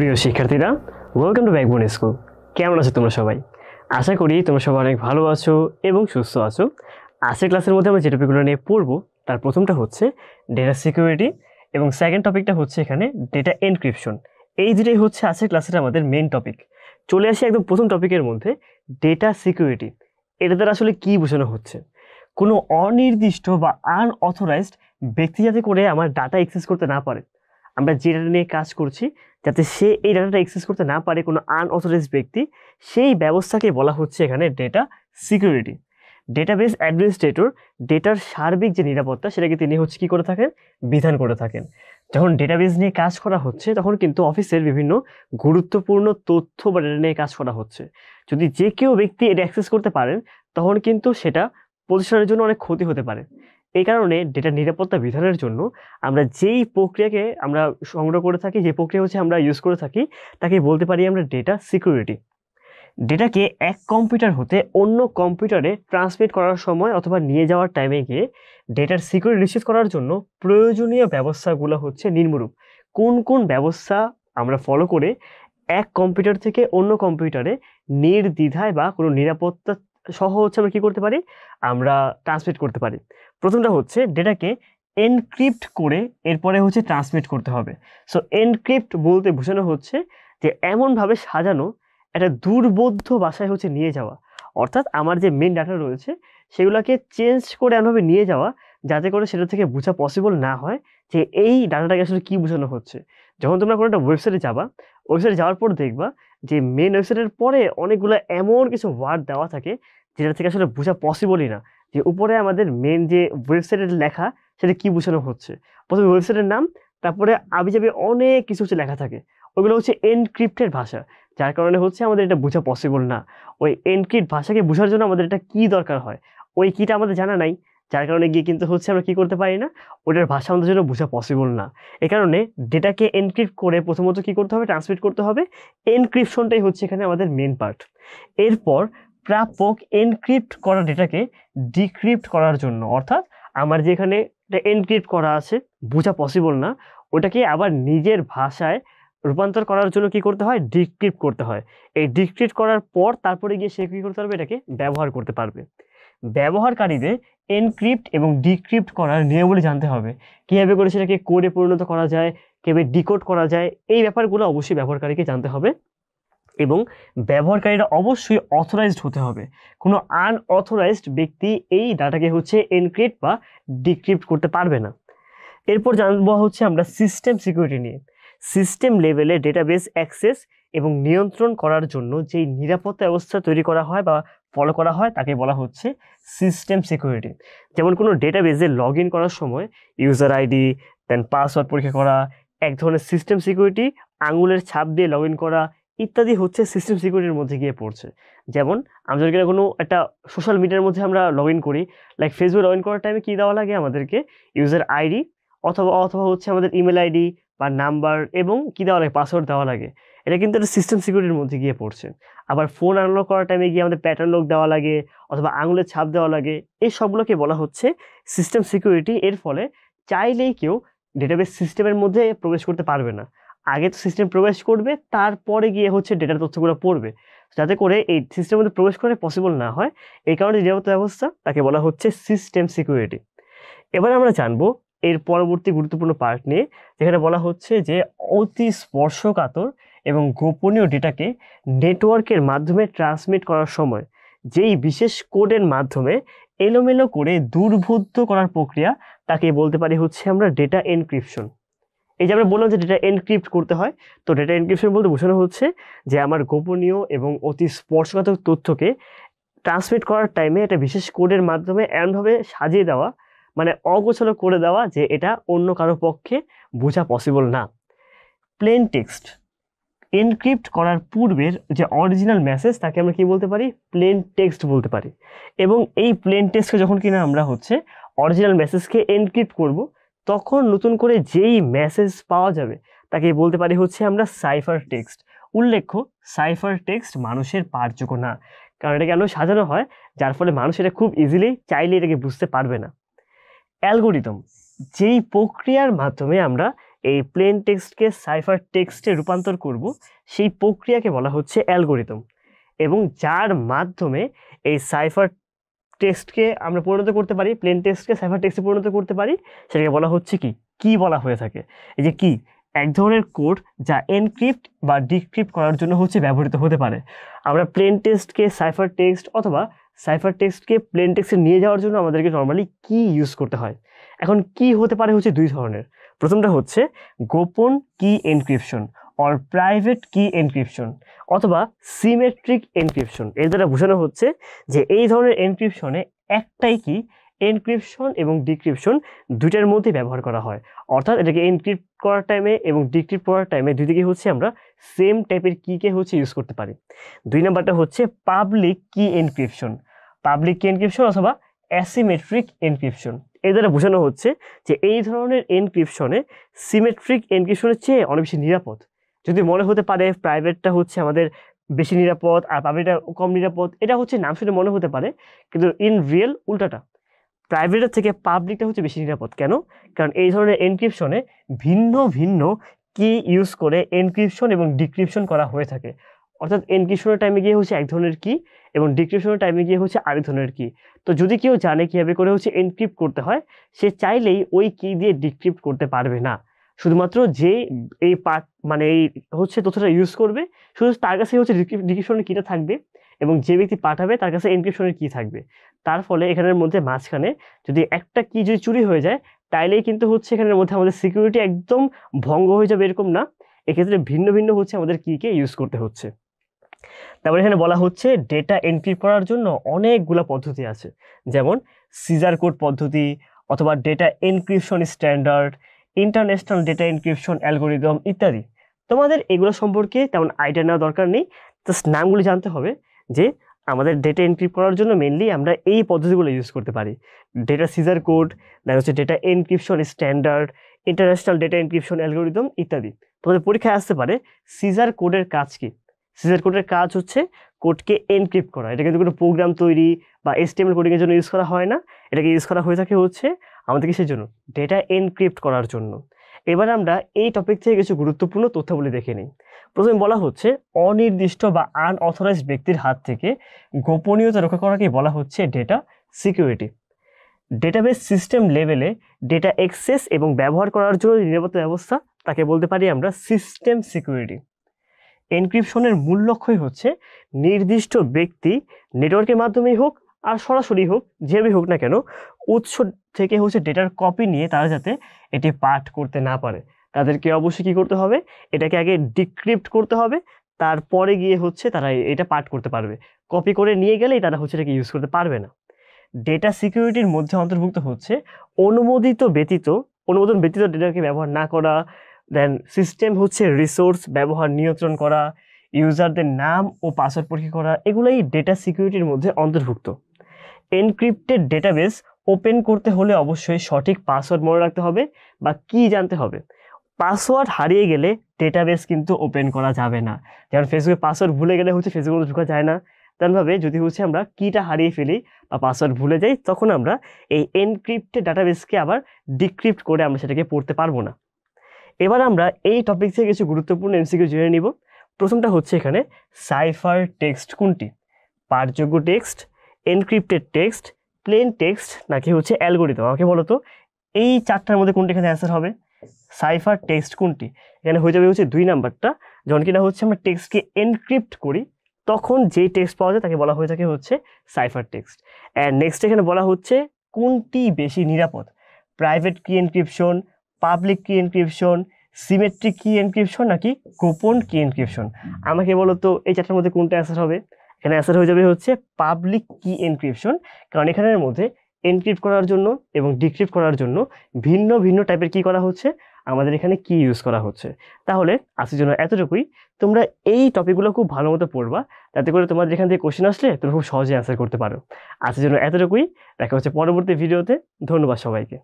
প্রিয় শিক্ষার্থীরা, welcome to backbone school. কেমন আছো তোমরা সবাই? আশা করি তোমরা সবাই অনেক ভালো আছো এবং সুস্থ আছো। আজকের ক্লাসের মধ্যে আমরা যে টপিকগুলো নিয়ে পড়বো তার প্রথমটা হচ্ছে ডেটা সিকিউরিটি এবং সেকেন্ড টপিকটা হচ্ছে এখানে ডেটা এনক্রিপশন। এই দুটোই হচ্ছে আজকের ক্লাসের আমাদের মেইন টপিক। চলে আসি একদম প্রথম টপিকের মধ্যে, ডেটা সিকিউরিটি। এটা দ্বারা আসলে কী বোঝানো হচ্ছে? কোনো অনির্দিষ্ট বা আনঅথরাইজড ব্যক্তি যাতে করে আমার ডাটা অ্যাক্সেস করতে না পারে, আমরা যে ডাটা নিয়ে কাজ করছি যাতে সে এই ডাটাটা অ্যাক্সেস করতে না পারে কোনো আনঅথরাইজড ব্যক্তি, সেই ব্যবস্থাকে বলা হচ্ছে এখানে ডেটা সিকিউরিটি। ডেটাবেস অ্যাডমিনিস্ট্রেটর ডেটার সার্বিক যে নিরাপত্তা সেটাকে তিনি হচ্ছে কী করে থাকেন, বিধান করে থাকেন। যখন ডেটাবেস নিয়ে কাজ করা হচ্ছে তখন কিন্তু অফিসের বিভিন্ন গুরুত্বপূর্ণ তথ্য বা ডেটা নিয়ে কাজ করা হচ্ছে। যদি যে কেউ ব্যক্তি এটা অ্যাক্সেস করতে পারেন তখন কিন্তু সেটা প্রতিষ্ঠানের জন্য অনেক ক্ষতি হতে পারে। এই কারণে ডেটা নিরাপত্তা বিধানের জন্য আমরা যেই প্রক্রিয়াকে আমরা সংগ্রহ করে থাকি, যে প্রক্রিয়া হচ্ছে আমরা ইউজ করে থাকি, তাকে বলতে পারি আমরা ডেটা সিকিউরিটি। ডেটাকে এক কম্পিউটার হতে অন্য কম্পিউটারে ট্রান্সমিট করার সময় অথবা নিয়ে যাওয়ার টাইমে গিয়ে ডেটার সিকিউরিটি নিশ্চিত করার জন্য প্রয়োজনীয় ব্যবস্থাগুলো হচ্ছে নিম্নরূপ। কোন কোন ব্যবস্থা আমরা ফলো করে এক কম্পিউটার থেকে অন্য কম্পিউটারে নির্দ্বিধায় বা কোনো নিরাপত্তা সহ হচ্ছে আমরা কী করতে পারি, আমরা ট্রান্সমিট করতে পারি। প্রথমটা হচ্ছে ডেটাকে এনক্রিপ্ট করে এরপরে হচ্ছে ট্রান্সমিট করতে হবে। সো এনক্রিপ্ট বলতে বোঝানো হচ্ছে যে এমনভাবে সাজানো, একটা দুর্বোধ্য ভাষায় হচ্ছে নিয়ে যাওয়া, অর্থাৎ আমার যে মেন ডাটা রয়েছে সেগুলোকে চেঞ্জ করে এমনভাবে নিয়ে যাওয়া যাতে করে সেটা থেকে বোঝা পসিবল না হয় যে এই ডাটাটাকে আসলে কী বোঝানো হচ্ছে। যখন তোমরা কোনো একটা ওয়েবসাইটে যাবা, ওয়েবসাইটে যাওয়ার পর দেখবা যে মেন ওয়েবসাইটের পরে অনেকগুলো এমন কিছু ওয়ার্ড দেওয়া থাকে যেটা থেকে আসলে বোঝা পসিবলই না যে উপরে আমাদের মেন যে ওয়েবসাইটের লেখা সেটা কী বোঝানো হচ্ছে। প্রথমে ওয়েবসাইটের নাম, তারপরে আবিজাবি অনেক কিছু হচ্ছে লেখা থাকে, ওইগুলো হচ্ছে এনক্রিপ্টেড ভাষা, যার কারণে হচ্ছে আমাদের এটা বোঝা পসিবল না। ওই এনক্রিপ্ট ভাষাকে বোঝার জন্য আমাদের এটা কী দরকার হয়, ওই কীটা আমাদের জানা নাই, যার কারণে গিয়ে কিন্তু হচ্ছে আমরা কী করতে পারি না, ওটার ভাষা আমাদের জন্য বোঝা পসিবল না। এই কারণে ডেটাকে এনক্রিপ্ট করে প্রথমত কী করতে হবে, ট্রান্সমিট করতে হবে। এনক্রিপশনটাই হচ্ছে এখানে আমাদের মেন পার্ট। এরপর প্রাপক এনক্রিপ্ট করা ডেটাকে ডিক্রিপ্ট করার জন্য, অর্থাৎ আমার যেখানে এনক্রিপ্ট করা আছে বোঝা পসিবল না, ওটাকে আবার নিজের ভাষায় রূপান্তর করার জন্য কি করতে হয়, ডিক্রিপ্ট করতে হয়। এই ডিক্রিপ্ট করার পর তারপরে গিয়ে সে কী করতে পারবে, এটাকে ব্যবহার করতে পারবে। ব্যবহারকারীদের এনক্রিপ্ট এবং ডিক্রিপ্ট করার নিয়মাবলী জানতে হবে, কীভাবে করে সেটাকে কোডে পরিণত করা যায়, কীভাবে ডিকোড করা যায়, এই ব্যাপারগুলো অবশ্যই ব্যবহারকারীকে জানতে হবে। এবং ব্যবহারকারীরা অবশ্যই অথরাইজড হতে হবে। কোনো আনঅথরাইজড ব্যক্তি এই ডাটাকে হচ্ছে এনক্রিপ্ট বা ডিক্রিপ্ট করতে পারবে না। এরপর জানবো হচ্ছে আমরা সিস্টেম সিকিউরিটি নিয়ে। সিস্টেম লেভেলে ডেটাবেস অ্যাক্সেস এবং নিয়ন্ত্রণ করার জন্য যেই নিরাপত্তা ব্যবস্থা তৈরি করা হয় বা ফলো করা হয় তাকে বলা হচ্ছে সিস্টেম সিকিউরিটি। যেমন কোনো ডেটাবেসে লগ ইন করার সময় ইউজার আইডি দেন পাসওয়ার্ড পরীক্ষা করা, এক ধরনের সিস্টেম সিকিউরিটি, আঙুলের ছাপ দিয়ে লগ ইন করা ইত্যাদি হচ্ছে সিস্টেম সিকিউরিটির মধ্যে গিয়ে পড়ছে। যেমন আমরা যদি কোনো একটা সোশ্যাল মিডিয়ার মধ্যে আমরা লগ ইন করি, লাইক ফেসবুক লগ ইন করার টাইমে কী দেওয়া লাগে, আমাদেরকে ইউজার আইডি অথবা হচ্ছে আমাদের ইমেল আইডি বা নাম্বার এবং কী দেওয়া লাগে, পাসওয়ার্ড দেওয়া লাগে। এটা কিন্তু একটা সিস্টেম সিকিউরিটির মধ্যে গিয়ে পড়ছে। আবার ফোন আনলক করার টাইমে গিয়ে আমাদের প্যাটার্ন লক দেওয়া লাগে অথবা আঙুলের ছাপ দেওয়া লাগে, এই সবগুলোকে বলা হচ্ছে সিস্টেম সিকিউরিটি। এর ফলে চাইলেই কেউ ডেটাবেস সিস্টেমের মধ্যে প্রবেশ করতে পারবে না, আগে তো সিস্টেম প্রবেশ করবে তারপরে গিয়ে হচ্ছে ডেটার তথ্যগুলো পড়বে, যাতে করে এই সিস্টেমের মধ্যে প্রবেশ করে পসিবল না হয়। এই কারণে নিরাপত্তা ব্যবস্থা তাকে বলা হচ্ছে সিস্টেম সিকিউরিটি। এবার আমরা জানবো এর পরবর্তী গুরুত্বপূর্ণ পার্ট নিয়ে, যেখানে বলা হচ্ছে যে অতি স্পর্শকাতর এবং গোপনীয় ডেটাকে নেটওয়ার্কের মাধ্যমে ট্রান্সমিট করার সময় যেই বিশেষ কোডের মাধ্যমে এলোমেলো করে দুর্বোধ্য করার প্রক্রিয়া, তাকে বলতে পারি হচ্ছে আমরা ডেটা এনক্রিপশন। এই যে আমরা বললাম যে ডেটা এনক্রিপ্ট করতে হয়, তো ডেটা এনক্রিপশন বলতে বোঝানো হচ্ছে যে আমার গোপনীয় এবং অতি স্পর্শকাতর তথ্যকে ট্রান্সমিট করার টাইমে এটা বিশেষ কোডের মাধ্যমে এমনভাবে সাজিয়ে দেওয়া, মানে অগোছালো করে দেওয়া যে এটা অন্য কারো পক্ষে বোঝা পসিবল না। প্লেন টেক্সট এনক্রিপ্ট করার পূর্বের যে অরিজিনাল মেসেজ তাকে আমরা কি বলতে পারি, প্লেন টেক্সট বলতে পারি। এবং এই প্লেন টেক্সটকে যখন কিনা আমরা হচ্ছে অরিজিনাল মেসেজকে এনক্রিপ্ট করব, তখন নতুন করে যেই মেসেজ পাওয়া যাবে তাকে বলতে পারি হচ্ছে আমরা সাইফার টেক্সট। উল্লেখ্য, সাইফার টেক্সট মানুষের পাঠযোগ্য না, কারণ এটাকে এমন সাজানো হয় যার ফলে মানুষ এটা খুব ইজিলি চাইলে এটাকে বুঝতে পারবে না। অ্যালগোরিদম যেই প্রক্রিয়ার মাধ্যমে আমরা এই প্লেন টেক্সটকে সাইফার টেক্সটে রূপান্তর করব, সেই প্রক্রিয়াকে বলা হচ্ছে অ্যালগরিদম। এবং যার মাধ্যমে এই সাইফার টেক্সটকে আমরা পরিণত করতে পারি, প্লেন টেক্সটকে সাইফার টেক্সটে পরিণত করতে পারি, সেটাকে বলা হচ্ছে কি বলা হয়ে থাকে। এই যে কি এক ধরনের কোড যা এনক্রিপ্ট বা ডিক্রিপ্ট করার জন্য হচ্ছে ব্যবহৃত হতে পারে। আমরা প্লেন টেক্সটকে সাইফার টেক্সট অথবা সাইফার টেক্সটকে প্লেন টেক্সটে নিয়ে যাওয়ার জন্য আমাদেরকে নর্মালি কি ইউজ করতে হয়। এখন কি হতে পারে হচ্ছে দুই ধরনের। প্রথমটা হচ্ছে গোপন কি এনক্রিপশন অর প্রাইভেট কি এনক্রিপশন অথবা সিমেট্রিক এনক্রিপশন। এর দ্বারা বোঝানো হচ্ছে যে এই ধরনের এনক্রিপশনে একটাই কি এনক্রিপশন এবং ডিক্রিপশন দুইটার মধ্যে ব্যবহার করা হয়। অর্থাৎ এটাকে এনক্রিপ্ট করার টাইমে এবং ডিক্রিপ্ট করার টাইমে দুই দিকে হচ্ছে আমরা সেম টাইপের কিকে হচ্ছে ইউজ করতে পারি। দুই নাম্বারটা হচ্ছে পাবলিক কি এনক্রিপশন, পাবলিক কি এনক্রিপশন অথবা অ্যাসিমেট্রিক এনক্রিপশন। এর দ্বারা বোঝানো হচ্ছে যে এই ধরনের এনক্রিপশনে সিমেট্রিক এনক্রিপশনের চেয়ে অনেক বেশি নিরাপদ। যদি মনে হতে পারে প্রাইভেটটা হচ্ছে আমাদের বেশি নিরাপদ আর পাবলিকটা কম নিরাপদ, এটা হচ্ছে নাম শুনে মনে হতে পারে, কিন্তু ইন রিয়েল উল্টাটা, প্রাইভেটের থেকে পাবলিকটা হচ্ছে বেশি নিরাপদ। কেন? কারণ এই ধরনের এনক্রিপশনে ভিন্ন ভিন্ন কি ইউজ করে এনক্রিপশন এবং ডিক্রিপশন করা হয়ে থাকে। অর্থাৎ এনক্রিপশনের টাইমে গিয়ে হচ্ছে এক ধরনের কি এবং ডিক্রিপশনের টাইমে গিয়ে হচ্ছে আরেক ধরনের কি। তো যদি কেউ জানে কীভাবে করে হচ্ছে এনক্রিপ্ট করতে হয়, সে চাইলেই ওই কি দিয়ে ডিক্রিপ্ট করতে পারবে না। শুধুমাত্র যে এই পার্ট মানে এই হচ্ছে তথ্যটা ইউজ করবে, শুধু তার কাছে হচ্ছে ডিক্রিপশনের কিটা থাকবে এবং যে ব্যক্তি পাঠাবে তার কাছে এনক্রিপশনের কি থাকবে। তার ফলে এখানের মধ্যে মাঝখানে যদি একটা কি যদি চুরি হয়ে যায়, তাইলেই কিন্তু হচ্ছে এখানের মধ্যে আমাদের সিকিউরিটি একদম ভঙ্গ হয়ে যাবে, এরকম না। এক্ষেত্রে ভিন্ন ভিন্ন হচ্ছে আমাদের কিকে ইউজ করতে হচ্ছে। তারপরে এখানে বলা হচ্ছে ডেটা এনক্রিপ্ট করার জন্য অনেকগুলো পদ্ধতি আছে, যেমন সিজার কোড পদ্ধতি অথবা data encryption standard, international data encryption algorithm ইত্যাদি। তোমাদের এগুলো সম্পর্কে তেমন আইডিয়া নেওয়া দরকার নেই, জাস্ট নামগুলি জানতে হবে যে আমাদের ডেটা এনক্রিপ্ট করার জন্য মেনলি আমরা এই পদ্ধতিগুলো ইউজ করতে পারি। ডেটা সিজার কোড, দেন হচ্ছে data encryption standard, international data encryption algorithm ইত্যাদি। তোমাদের পরীক্ষায় আসতে পারে সিজার কোডের কাজ কি। সিজার কোডের কাজ হচ্ছে কোডকে এনক্রিপ্ট করা। এটা কিন্তু কোনো প্রোগ্রাম তৈরি বা HTML কোডিংয়ের জন্য ইউজ করা হয় না, এটাকে ইউজ করা হয়ে থাকে হচ্ছে আমাদের কিসের জন্য? ডেটা এনক্রিপ্ট করার জন্য। এবার আমরা এই টপিক থেকে কিছু গুরুত্বপূর্ণ তথ্যাবলী দেখে নিই। প্রথমে বলা হচ্ছে অনির্দিষ্ট বা আনঅথরাইজড ব্যক্তির হাত থেকে গোপনীয়তা রক্ষা করাকে বলা হচ্ছে ডেটা সিকিউরিটি। ডেটাবেস সিস্টেম লেভেলে ডেটা অ্যাক্সেস এবং ব্যবহার করার জন্য নিরাপত্তা ব্যবস্থা, তাকে বলতে পারি আমরা সিস্টেম সিকিউরিটি। এনক্রিপশনের মূল লক্ষ্যই হচ্ছে নির্দিষ্ট ব্যক্তি নেটওয়ার্কের মাধ্যমেই হোক আর সরাসরি হোক, যেভাবে হোক না কেন, উৎস থেকে হচ্ছে ডেটার কপি নিয়ে তারা যাতে এটি পাঠ করতে না পারে। তাদেরকে অবশ্যই কী করতে হবে? এটাকে আগে ডিক্রিপ্ট করতে হবে, তারপরে গিয়ে হচ্ছে তারা এটা পাঠ করতে পারবে। কপি করে নিয়ে গেলেই তারা হচ্ছে এটাকে ইউজ করতে পারবে না। ডেটা সিকিউরিটির মধ্যে অন্তর্ভুক্ত হচ্ছে অনুমোদন ব্যতীত ডেটাকে ব্যবহার না করা, দেন সিস্টেম হচ্ছে রিসোর্স ব্যবহার নিয়ন্ত্রণ করা, ইউজারদের নাম ও পাসওয়ার্ড পরীক্ষা করা, এগুলোই ডেটা সিকিউরিটির মধ্যে অন্তর্ভুক্ত। এনক্রিপ্টেড ডেটাবেস ওপেন করতে হলে অবশ্যই সঠিক পাসওয়ার্ড মনে রাখতে হবে বা কি জানতে হবে। পাসওয়ার্ড হারিয়ে গেলে ডেটাবেস কিন্তু ওপেন করা যাবে না। যেমন ফেসবুকে পাসওয়ার্ড ভুলে গেলে হচ্ছে ফেসবুকে ঢোকা যায় না, তেমনভাবে যদি হচ্ছে আমরা কিটা হারিয়ে ফেলি বা পাসওয়ার্ড ভুলে যাই, তখন আমরা এই এনক্রিপ্টেড ডাটাবেসকে আবার ডিক্রিপ্ট করে আমরা সেটাকে পড়তে পারবো না। এবার আমরা এই টপিক থেকে কিছু গুরুত্বপূর্ণ MCQ জেনে নিব। প্রথমটা হচ্ছে এখানে সাইফার টেক্সট কোনটি? পাঠযোগ্য text, encrypted text, plain text নাকি হচ্ছে অ্যালগরিদম? আমাকে বলো তো এই চারটার মধ্যে কোনটি এখানে অ্যান্সার হবে? সাইফার টেক্সট কোনটি? এখানে হয়ে যাবে হচ্ছে 2 নাম্বারটা। যখন কিনা হচ্ছে আমরা টেক্সটকে এনক্রিপ্ট করি, তখন যেই টেক্সট পাওয়া যায় তাকে বলা হয়ে থাকে হচ্ছে সাইফার টেক্সট। অ্যান্ড নেক্সট এখানে বলা হচ্ছে কোনটি বেশি নিরাপদ? প্রাইভেট কি এনক্রিপশন, পাবলিক কি এনক্রিপশন, সিমেট্রিক কি এনক্রিপশন নাকি গোপন কি এনক্রিপশন? আমাকে বলো তো এই চারটার মধ্যে কোনটা অ্যান্সার হবে? এখানে অ্যান্সার হয়ে যাবে হচ্ছে পাবলিক কি এনক্রিপশন, কারণ এখানের মধ্যে এনক্রিপ্ট করার জন্য এবং ডিক্রিপ্ট করার জন্য ভিন্ন ভিন্ন টাইপের কি করা হচ্ছে, আমাদের এখানে কি ইউজ করা হচ্ছে। তাহলে আজকের জন্য এতটুকুই। তোমরা এই টপিকগুলো খুব ভালো মতো পড়বা, যাতে করে তোমাদের এখান থেকে কোশ্চেন আসলে তুমি খুব সহজে অ্যান্সার করতে পারো। আজকের জন্য এতটুকুই, দেখা হচ্ছে পরবর্তী ভিডিওতে। ধন্যবাদ সবাইকে।